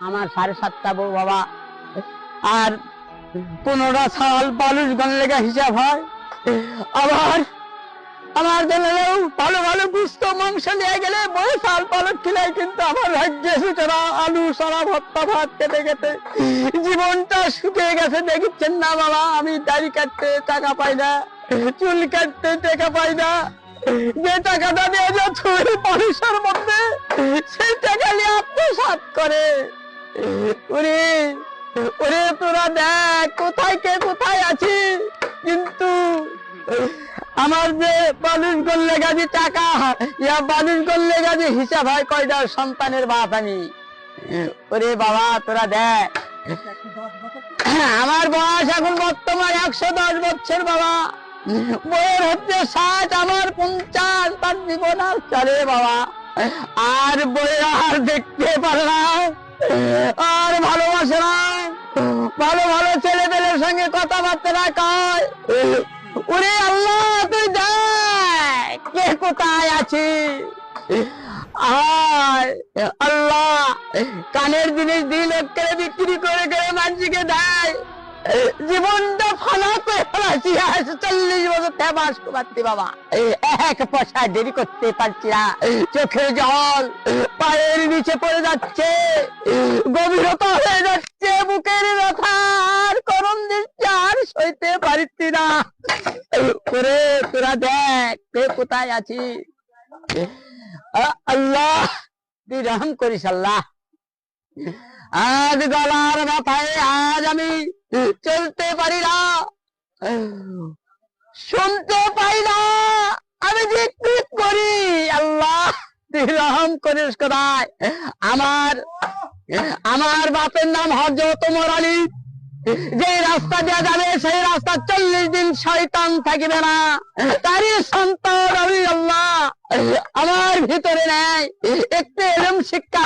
আমার 7.5টা বউ বাবা, আর 15 সাল বালুচগঞ্জ লেগে হিসাব হয়। আবার আমার জন্য ভালো ভালো গুস্ত মাংস নিয়ে গেলে বই সাল পালক খিলাই, কিন্তু আমার ভাগ্যে সুতরা আলু সারা ভর্তা ভাত খেতে খেতে জীবনটা শুকিয়ে গেছে। দেখছেন না বাবা, আমি দাড়ি কাটতে টাকা পাই না, চুল কাটতে টাকা পাই না। যে টাকাটা দিয়ে যাচ্ছে মানুষের মধ্যে, সেই টাকা নিয়ে আত্মসাৎ করে। ওরে ওরে তোরা দেখ কোথায় কে কোথায় আছি, কিন্তু আমার যে বালুচ করলে গাজি টাকা, ইয়া বালুচ করলে গাজি হিসাব হয় কয়টা সন্তানের বাপ আমি। ওরে বাবা তোরা দেখ, আমার বয়স এখন বর্তমান 110 বছর বাবা, বইয়ের হচ্ছে 60, আমার 50, তার জীবন আর চলে বাবা। আর বইয়ের আর দেখতে পারলাম আর ভালোবাসে না, ভালো ভালো ছেলেদের সঙ্গে কথাবার্তা কয়। ওরে আল্লাহ তুই দেখ কে কোথায় আছে। আর আল্লাহ কানের জিনিস 2 লক্ষে বিক্রি করে করে মানুষকে দেয়, জীবনটা ফালা করে ফেলাছি। 40 বছর বাস করতে বাবা, 1 পয়সা দেরি করতে পারছি না। চোখের জল পায়ের নিচে পড়ে যাচ্ছে, গভীরতা হয়ে যাচ্ছে, বুকের ব্যথার করম দিচ্ছে, আর সইতে পারছি না। করে তোরা দেখ কে কোথায় আছি। আল্লাহ তুই রহম করিস আল্লাহ। আজ গলার মাথায় আজ আমি চলতে পারি না, শুনতে পাই না, আমি জিজ্ঞেস করি আল্লাহ তুই রহম করিস কোথায়। আমার বাপের নাম হযরত ওমর আলী, যে রাস্তা দিয়ে যাবে সেই রাস্তা 40 দিন শয়তান থাকবে না, তারই সন্তান আমি আল্লাহ আমার ভিতরে নেই। একটু এরম শিক্ষা